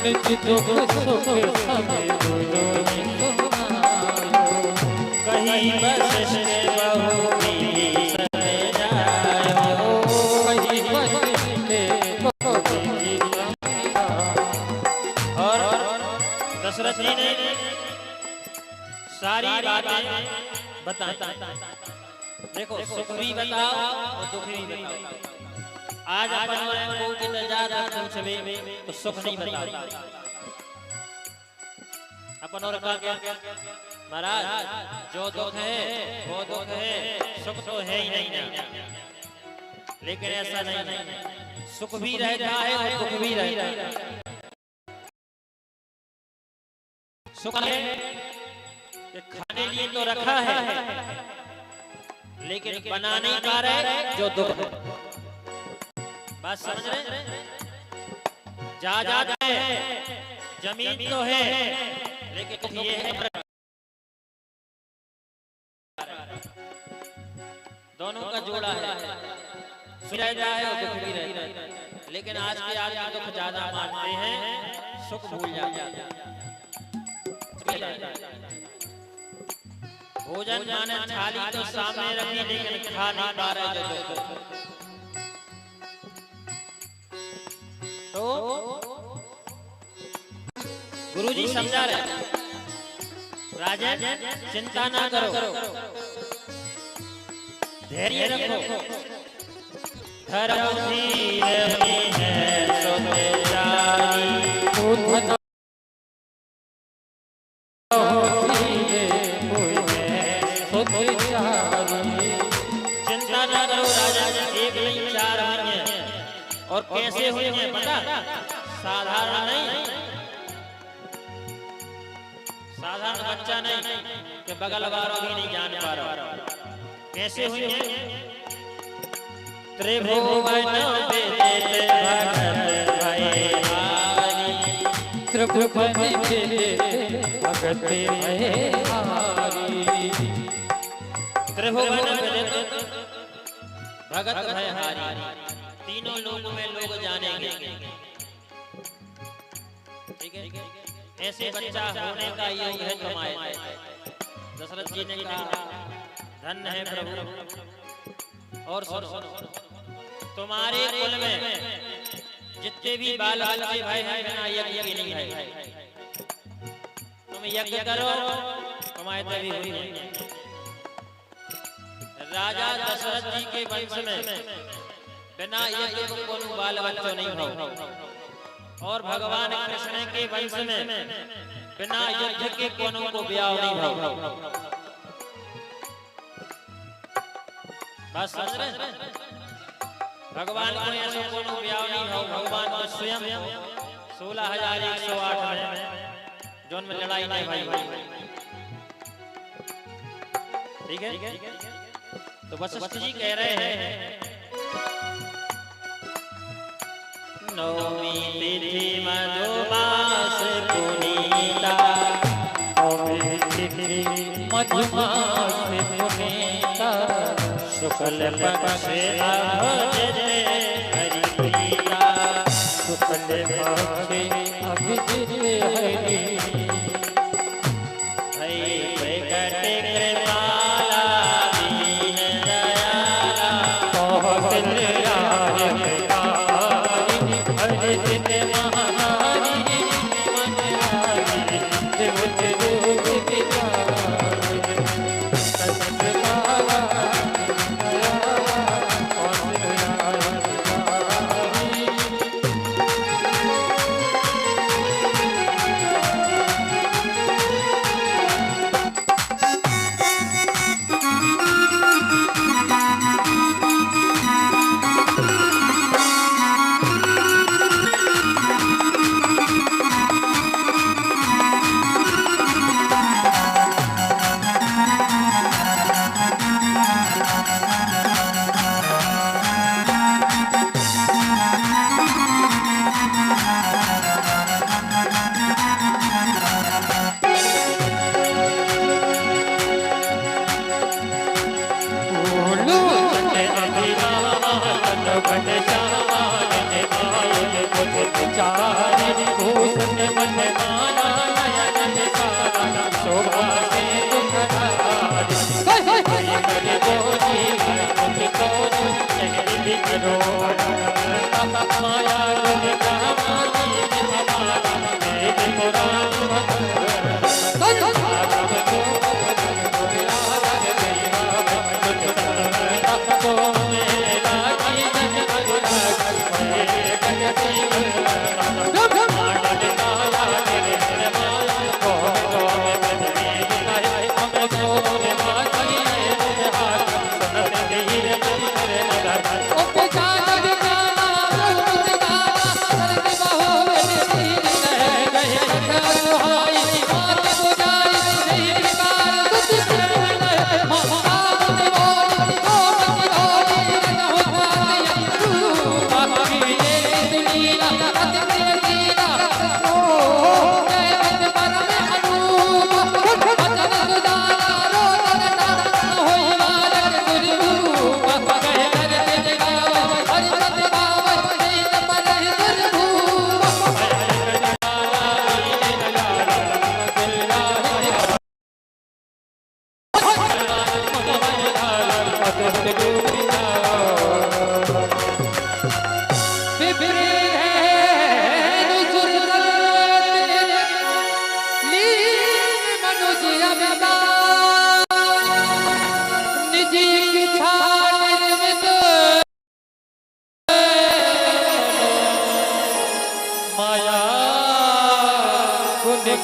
निज दुख सुख समय दुलो कहीं वशिष्ठ बहु मिली सने जायो, कहीं वशिष्ठ बहु मिली सने जायो। और दशरथ जी ने सारी बातें बताई। देखो सुख भी बताओ और दुख भी बताओ। आज अपन को कितना ज्यादा पूछवे तो सुख नहीं बताओ। अपन और का महाराज जो दुख है वो दुख है, सुख तो है ही नहीं। लेकिन ऐसा नहीं, सुख भी रहता है और दुख भी रहता है। सुख है कि खाने लिए तो रखा है, लेकिन बना नहीं पा रहे, जो दुख है। बात समझ रहे? जायदाद है, जमीन तो है, लेकिन दुख ये है दोनों का जोड़ा है। सुख रहता है और दुख भी रहता है। लेकिन आज के आदमी दुख ज्यादा मानते हैं, सुख भूल जाते हैं। भोजन माने थाली तो सामने रखी, लेकिन खा नहीं पा रहे जो दुख। तो गुरुजी समझा रहे, राजन चिंता ना करो, धैर्य रखो, धर्म धीर है सो तेजारी। चिंता ना करो राजा, एक नहीं चार हुई हैं। और कैसे हुई हैं पता? साधारण नहीं, साधारण बच्चा नहीं कि बगल वालों भी नहीं जान पा रहा। कैसे हुई हैं? त्रिभुवन विदित भगत भयहारी, त्रिभुवन विदित भगत भयहारी, त्रिभुवन विदित भगत भयहारी। तीनों लोगों में लोग जानेंगे। ठीक है, ऐसे बच्चा होने का योग है तुम्हारे। दशरथ जी ने कहा धन्य है प्रभु। और सुनो, तुम्हारे कुल में जितने भी बाल बच्चे भाई हैं, बिना यज्ञ के नहीं भाई। तुम यज्ञ करो, तुम्हारे तभी हुई है। राजा दशरथ जी के वंश में बिना यज्ञ को कोनो बाल बच्चों नहीं भाव। और भगवान कृष्ण के वंश में बिना युद्ध के कोनो को ब्याह नहीं भाव। बस समझ रहे? भगवान को ऐसा कोनो ब्याह नहीं भाव। भगवान को स्वयं 16,108 में जोन में लड़ाई नहीं भाई। ठीक है, तो वशिष्ठ जी कह रहे हैं नवमी तिथि मधुमास पुनीता, नवमी तिथि मधुमास पुनीता, शुक्ल पक्ष अभिजित हरिप्रिया, शुक्ल पक्ष अभिजित हरि, भई प्रकट कृपाला दीन दयाला, कौशल्या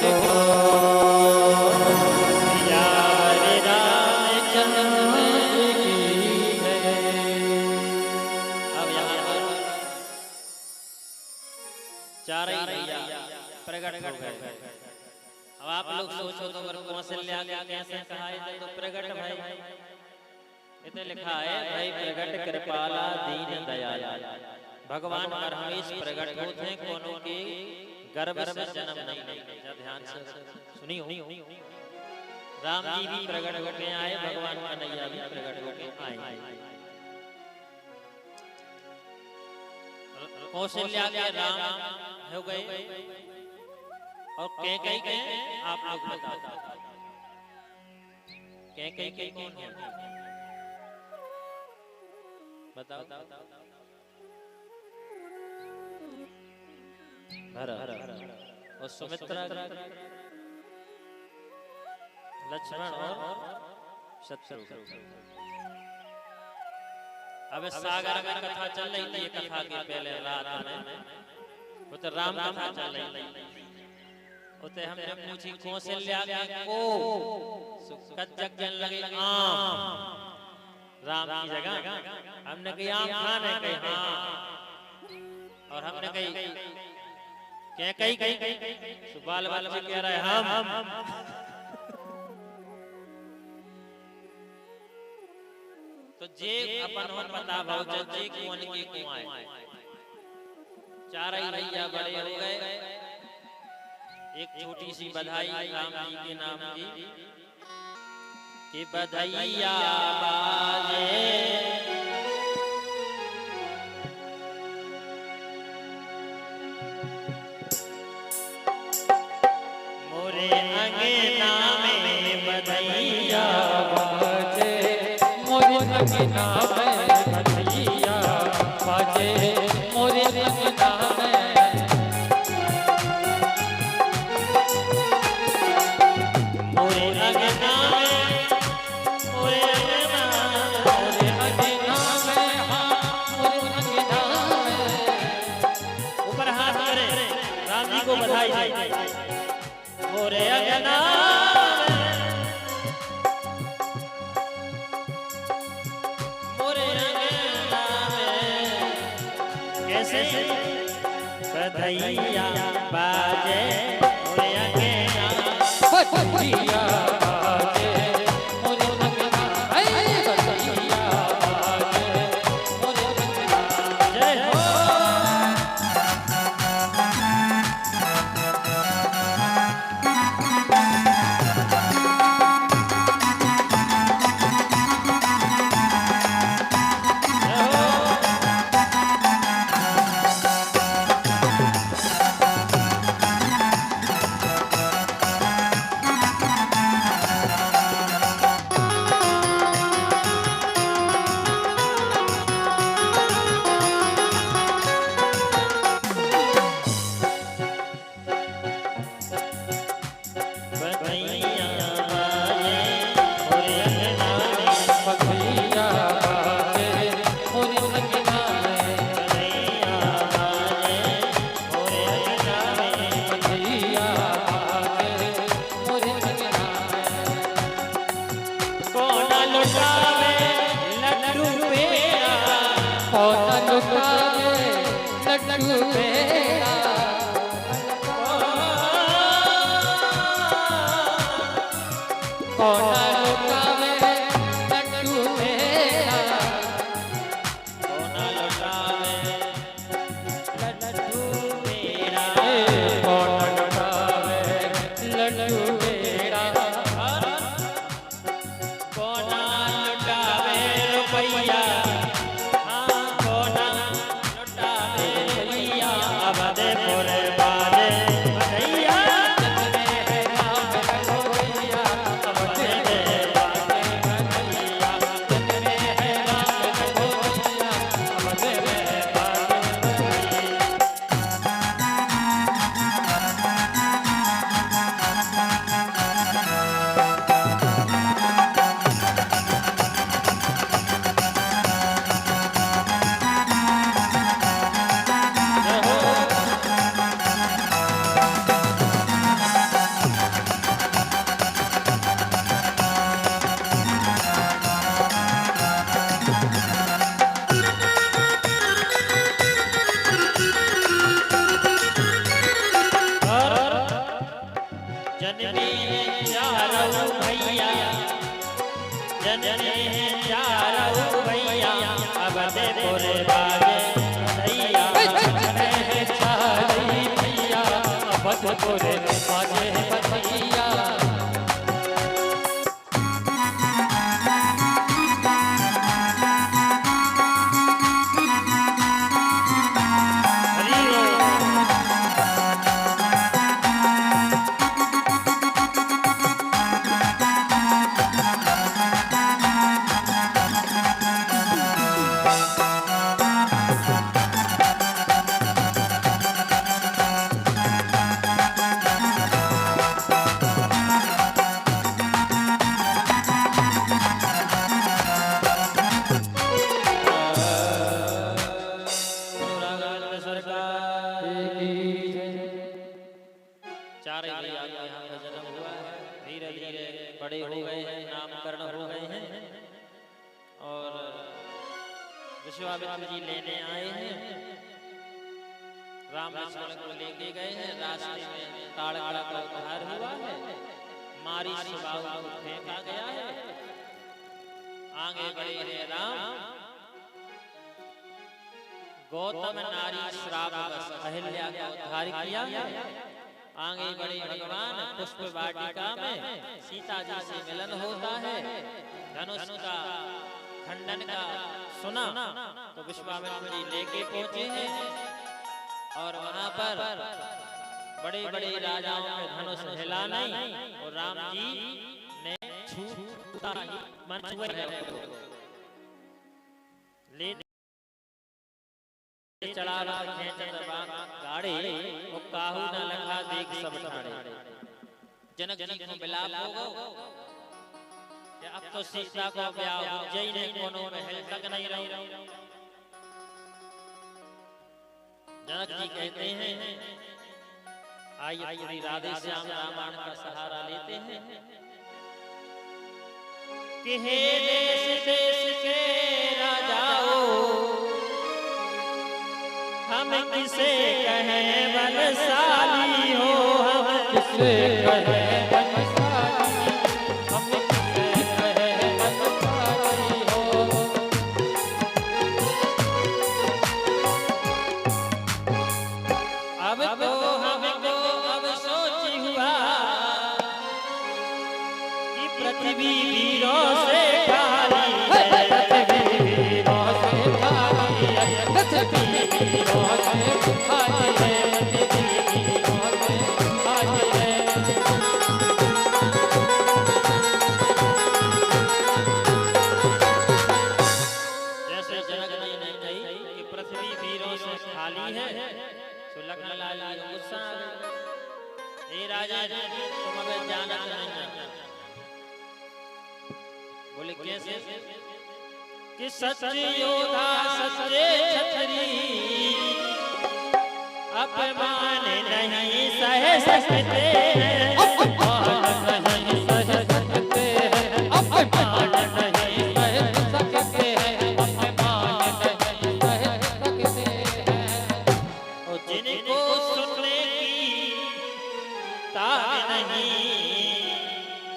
को यार रामचंद्र की है। अब यहाँ पर चार ही भैया प्रकट हो गए। अब आप लोग सोचो तो अगर कौशल्या कैसे कहा है तो प्रकट भाई इतने लिखा है भाई प्रकट कृपाला दीन दयाला भगवान पर हमेश प्रकट होते हैं कोनो के गर्भ से जन्म नहीं लेते। ध्यान से सुनियो राम जी भी प्रकट होके आए भगवान कन्हैया भी प्रकट होके आए। कौशल्या के राम हो गए और कैकेयी के आप लोग बताओ कैकेयी के कौन है बताओ। भरत और सुमित्रा लक्ष्मण और शत्रुघ्न। अब सागर में कथा चल रही थी कथा के पहले रात में वो तो राम कथा चल रही थी। उते हमने पूछी कौशल्या को कच्चक जन लगे आम राम की जगह हमने कही आम खाने कही हाँ और हमने कही क्या कही बाल बाल में कह रहे हम तो जे अपन हो पता भाव जे कौन के कुआए चार ही भैया बड़े हो गए। एक छोटी सी बधाई राम जी के नाम की कि बधाइया बाजे मोरे अंगना में बधाइया बाजे मोरे अंगना में बधाइया बाजे मोरे अंगना में मोरे अंगना में मोरे अंगना मोरे अंगना में हाँ मोरे अंगना में ऊपर हाथ करे राम जी को बधाई दे। मोरे अंगना मोरे अंगना कैसे बधाइया बाजे मोरे अंगना बधाइया बाजे मोरे अंगना बधाइया बाजे मोरे अंगना। जय हो। जननी है चारों भैया, जननी है चारों भैया, अब दे बोले बाजे भैया, जननी है चारों भैया, अब दे बोले बाजे भैया। चार भैया का यहाँ पे जन्म हुआ है, धीरे धीरे बड़े हो गए हैं, नामकरण हो गए हैं और विश्वामित्र जी लेने आए हैं। राम लक्ष्मण को लेके गए हैं, रास्ते में ताड़का का उद्धार हुआ है, मारी सुबाहु को फेंका गया है। आगे बढ़े हैं राम, गौतम नारी श्राप बस अहिल्या का उद्धार किया है। आगे बढ़े भगवान, पुष्प वाटिका में सीता जी से मिलन होता है, धनुष का खंडन का सुना तो विश्वामित्र जी लेके पहुंचे हैं और वहां पर बड़े बड़े राजाओं में धनुष हिला नहीं और राम जी ने छूटा ही मन छुए ले चला गाड़ी वो काहू न लखा देख सब ठाड़े। जनक जी को विलाप हो गो, अब तो सीता को ब्याह हो जई नहीं, कोनो महल तक नहीं रहो। जनक जी कहते हैं आइए थोड़ी राधे श्याम रामायण का सहारा लेते हैं कि हे देश देश के राजाओं, हम किसे कहें बलशाली हो, हम किसे कहें बलशाली, हम किसे कहें बलशाली हो। अब तो हमको अब सोच हुआ कि पृथ्वी वीरों से खाली है, पृथ्वी वीरों से खाली है, पृथ्वी वीरों से खाली है, पृथ्वी वीरों से खाली है। जैसे जनक जी ने कही कि पृथ्वी वीरों से खाली है, तो लखन लाल जी गुस्सा आ गए। ए राजा तुम अब जाना नहीं, बोले कैसे कि सच्चे योद्धा सच्चे छतरी अपमान नहीं सह सकते हैं, अपमान नहीं सह सकते हैं, अपमान नहीं सह सकते हैं, अपमान नहीं सह सकते हैं। और जिनको सुनने की ताब नहीं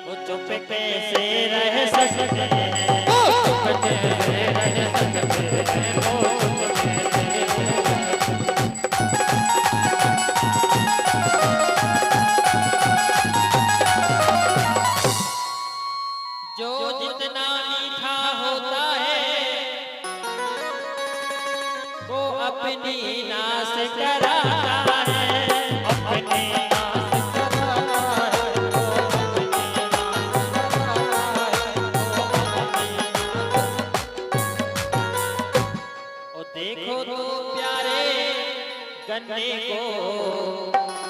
वो चुप कैसे रह सकते हैं, चुप कैसे रह सकते हैं, वो चुप कैसे रह सकते हैं। जो जितना मीठा होता है वो अपनी नाश कराता है, अपनी नाश कराता है, वो अपनी नाश कराता है, वो अपनी और देखो तो प्यारे गन्ने को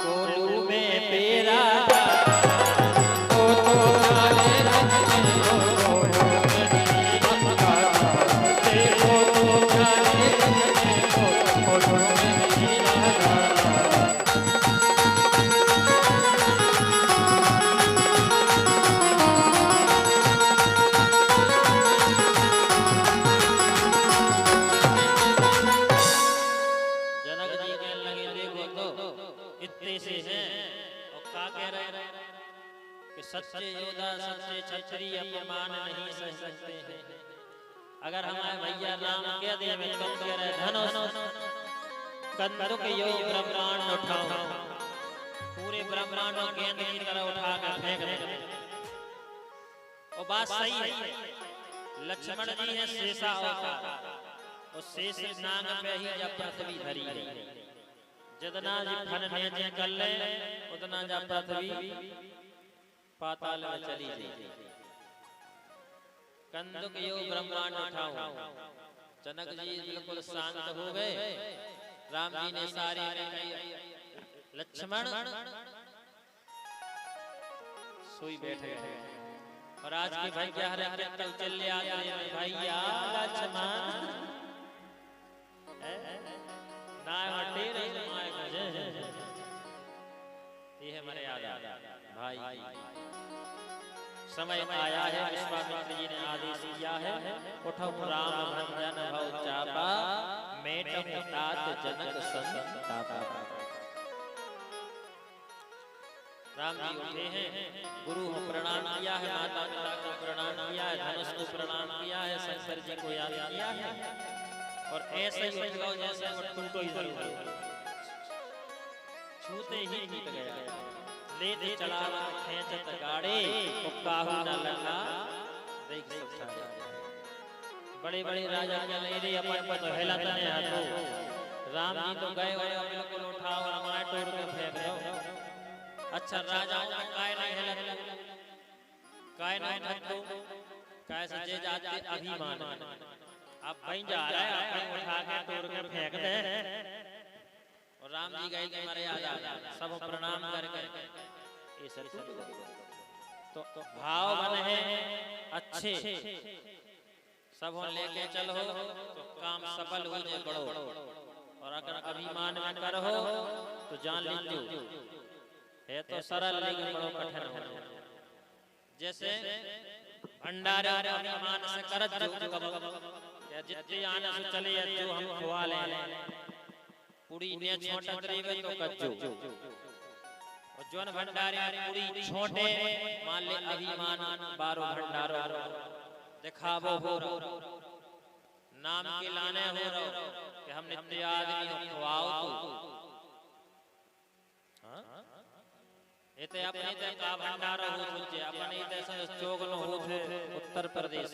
कोलू में पेरा वो तो काले रंग में हो, देखो तो काले रंग में हो, जनक जी कहने लगे देखो तो इतने से हैं और क्या कह रहे हैं कि सच्चे योद्धा सच्चे क्षत्रिय अपमान नहीं सह सकते हैं। अगर हमारे भैया राम कह दे में तुम कह रहे धनुष कंदुक योग ब्रह्मांड उठाओ, पूरे ब्रह्मांड को गेंद की तरह उठा कर फेंक दे। और बात सही है, लक्ष्मण जी है शेषा अवतार, और शेष नाग पे ही जब पृथ्वी धरी है। जितना जी फन नेचे कर ले उतना जा पृथ्वी पाताल में चली जाए। कंदुक योग ब्रह्मांड उठाओ। जनक जी बिल्कुल शांत हो गए। राम जी ने सारे लक्ष्मण सोई बैठे और आज के भाई क्या हरे कल चले आते भैया लक्ष्मण ना टेरे ये है मर्यादा भाई। समय आया है, विश्वामित्र जी ने आदेश किया है, उठो राम भंजन भव चापा मेट तात जनक संतापा। राम जी उठे हैं, गुरु को प्रणाम किया है, माता पिता को प्रणाम किया है, धनुष को प्रणाम किया है, शंकर जी को याद किया है। और ऐसे ही उठ गए जैसे उनको ही छूते ही जीत गया। लेते चला खेचत गाड़े काहू न लगा देख सकता। बड़े बड़े राजा क्या नहीं रे अपन पर तो हेला तने हाथों। राम जी तो गए और बिल्कुल उठाओ और हमारे टोर के फेंक दो। अच्छा राजाओं का काय नहीं हेला, काय नहीं थकतो, काय से जे जाते अभिमान। अब भाई जा रहा है अपन उठा के टोर के फेंक दे। और राम जी गए कि मर्यादा सब प्रणाम करके ये सब तो भाव बने हैं अच्छे, सब लेके चलो तो काम सफल हो जाए बड़ो। और अगर अभिमान में करो तो जान लीजिए है तो सरल लेकिन बड़ो कठिन हो। जैसे भंडारे अभिमान से करत जो जितने आने से चले जो हम खुआ ले पूरी ने छोटा करीब तो कच्चो। और जोन भंडारे पूरी छोटे मान ले अभिमान बारो भंडारो दिखावो हो नाम के लाने हो रहो कि हम नित्य आदमी हो खुआओ तो इते अपने ते का भंडारा हो तुझे अपने ते संजोग न हो थे उत्तर प्रदेश।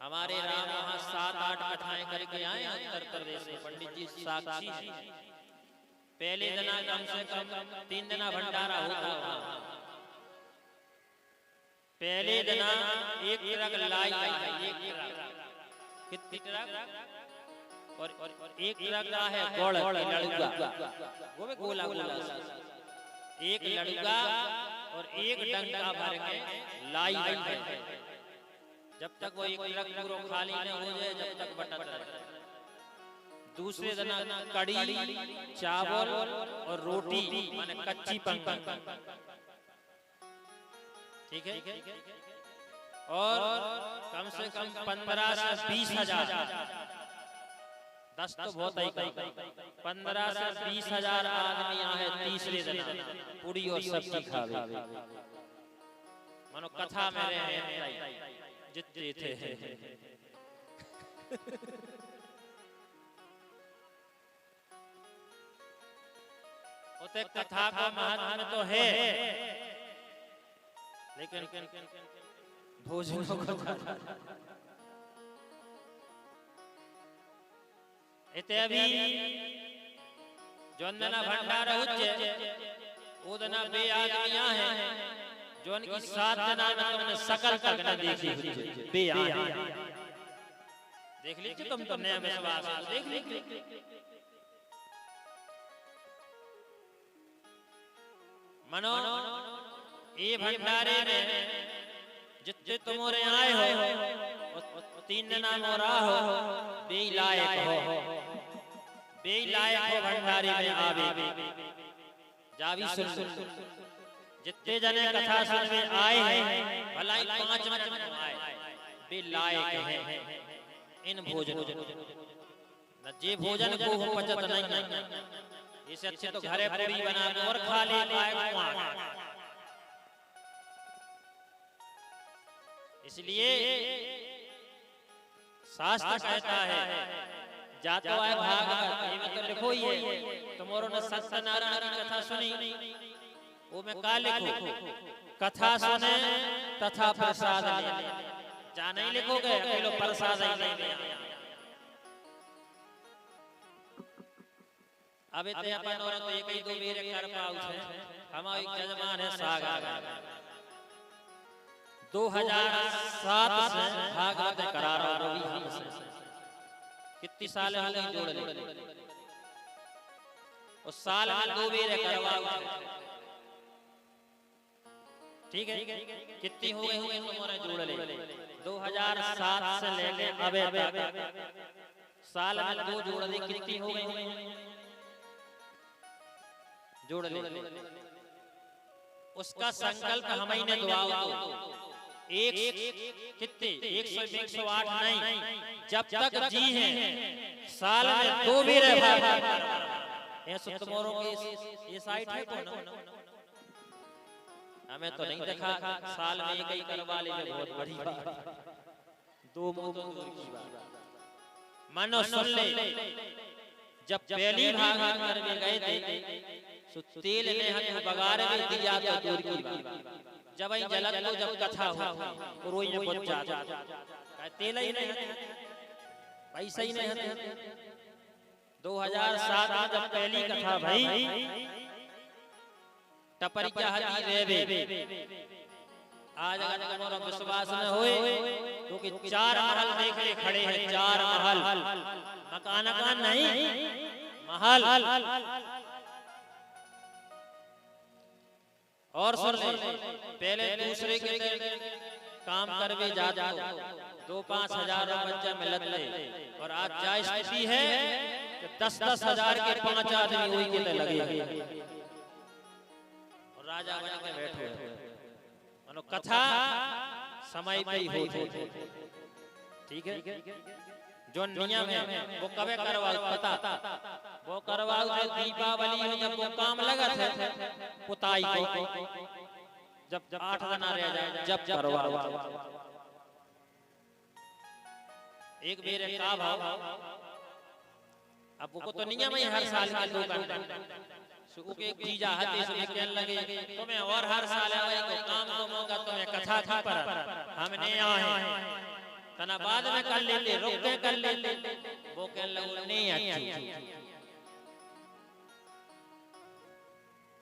हमारे राम वहाँ 7-8 कथाएं करके आए उत्तर प्रदेश में, पंडित जी साक्षी हैं। पहले दिना कम से कम 3 दिना भंडारा होता था। पहले दिना एक ट्रक लाई आई, एक ट्रक कितनी ट्रक और एक ट्रक रहा है गोड़ लड़ुगा, वो भी गोला गोला एक लड़ुगा और एक डंका भर के लाई आई है। जब तक वो एक ट्रक पूरा खाली न हो जाए जब तक बटन रहे। दूसरे दिन कड़ी चावल और रोटी माने कच्ची पंक्ति, ठीक है। और कम से कम 15 से 20 हजार, 10 तो बहुत ही 15 से 20 हजार आदमी यहाँ है। तीसरे दिन पूरी और सब्जी खावे मानो कथा में रहे जितने थे। उते कथा का महत्व तो है लेकिन भोजन इते अभी जोंदना भंडारा उच्चे उदना बे आदमियां हैं जो उनकी 7 जना तुमने सकल तक न देखी हुई बे आदमी। देख लीजिए तुम तो नया विश्वास है, देख लीजिए। मनो ये भंडारे में जितने तुमरे आए हो 3 जना मोरा हो बेलायक हो, बेलायक हो भंडारे में आवे जावी सुन। जितने जने कथा सुनने आए हैं भलाई 5 मिनट आए बेलायक हैं इन भोजन न जे भोजन को हम पचत नहीं। इससे अच्छे तो घरे पूरी बना के और खा ले पाए। इसलिए शास्त्र कहता है जातो आए भागवत ये में तो लिखो ही है तुम्हारो ने सत्यनारायण की कथा सुनी वो में का लिखो कथा सुने तथा प्रसाद ले जा नहीं लिखोगे अकेलो प्रसाद ही नहीं ले अब इतने अपन और तो एक ही दो मेरे कर पाऊ छे हमारी जजमान है सागा 2007 से भागवत करार रही हमसे कितनी साल हो गई जोड़ ले उस साल में 2 बेर करवाओ ठीक है कितनी हो गई होंगे तुम्हारे जोड़ ले 2007 से लेके अबे साल में 2 जोड़ ले कितनी हो गई जोड़ ले उसका संकल्प हम ही ने दुआओ तो एक कितने 108 नहीं जब तक जी हैं साल में 2 बेर ये सुतमोरों की ये साइट है कौन हमें तो नहीं देखा साल में एक ही करवा ले बहुत बड़ी बात 2 मुंह दूर की बात मानो सुन ले जब पहली भागवत करने गए थे तेल ने हमें बगारे में दिया तो दूर की बात जब ही जलत को जब कथा हो रोई ने बहुत ज्यादा तेल ही नहीं पैसा ही नहीं 2007 में जब पहली कथा भाई टपरिया हती रेवे आज अगर तुम्हारा विश्वास न होए क्योंकि 4 महल देखने खड़े हैं 4 महल मकान का नहीं महल और सुन ले पहले दूसरे के काम करवे जाता 2-5 हजार बच्चा मिलत ले और आज जा स्थिति है कि 10-10 हजार के 5 आदमी वही के लगे और राजा बन के बैठे मानो कथा समय पे ही होती ठीक है जो नियम है वो कबे करवाओ पता वो करवाओ जो दीपावली में जब वो काम लगा था पुताई को जब 8 दिन रह जाए जब करवाओ एक बेर का भाव अब वो तो नियम है हर साल के 2 घंटे सुकू के जीजा हते इसमें कहने लगे तुम्हें और हर साल आवे को काम को मौका तुम्हें कथा थी पर हमने आए तना बाद में कर लेते रुक के कर लेते वो कहने लगे नहीं अच्छी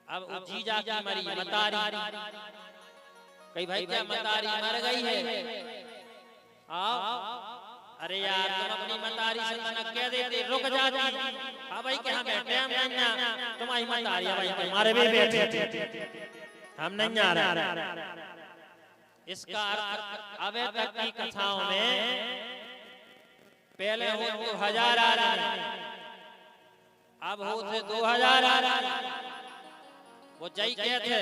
अब जीजा की मरी मतारी कई भाई क्या मतारी मर गई है आओ अरे यार तुम अपनी मतारी से मना कह देते रुक जाती हां भाई के हमें टाइम नहीं ना तुम्हारी मतारी है भाई तुम्हारे भी बैठे हम नहीं आ रहे इसका अर्थ अबे तक की कथाओं में पहले हो 1000 आ रहे अब होते 2000 आ रहे वो जय कहते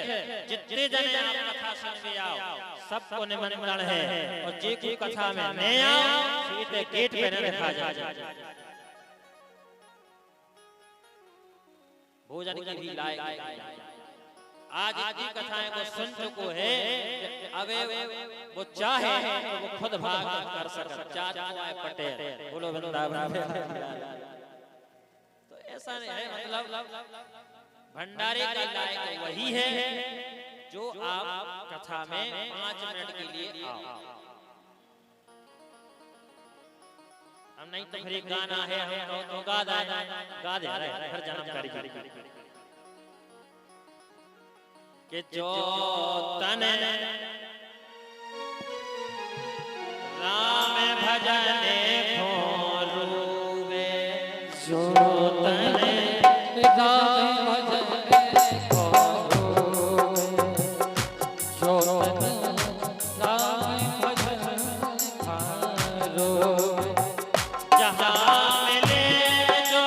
जितने जने आप कथा सुन के आओ सबको निमंत्रण है और जे की कथा में नहीं आओ सीधे गेट पे न रखा जाए भोजन की भी लायक आज की कथाएं को सुन चुको है अबे वो चाहे तो वो खुद भाग कर सकता चाचा आए पटेल बोलो वृंदावन तो ऐसा नहीं है मतलब भंडारे का लायक वही है जो आप कथा में 5 मिनट के लिए आओ हम नहीं तो फिर एक गाना है हम तो गा दे रहे हर जन्म करी कि जो तन राम भजने खोलूवे जो तन राम भजने खोलूवे जो तन राम भजने खोलूवे जहाँ मिले जो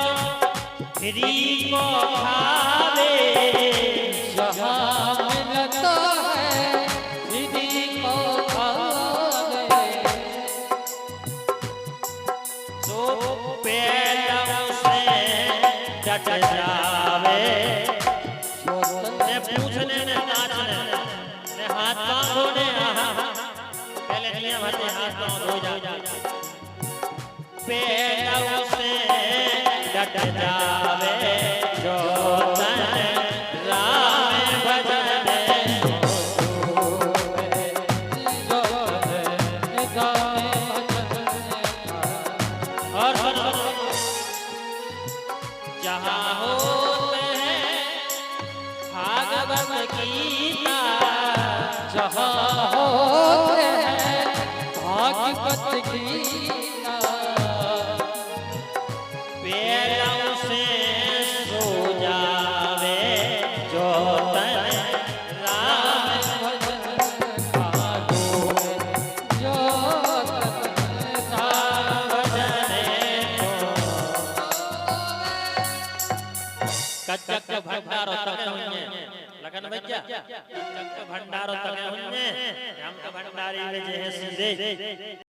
फ्री को खावे जहाँ मिलता है दीदी को खावे तो पैदम से डट जावे ने पूछने ने नाचने ने हाथ बांधो ने पहले नियम है हाथ पांव धो जा पेड़ से डट जावे जो तन राम भजन और जहाँ होते हैं भागवत गीता जहाँ होते हैं भागवत गीता पेड़ों से सो जावे जो तन राम भजन भागो जो कच्चक भंडारो तक हुन्ने लगन भैया कच्चक भंडारो तक हुन्ने हम तो भंडारी में जे है सीधे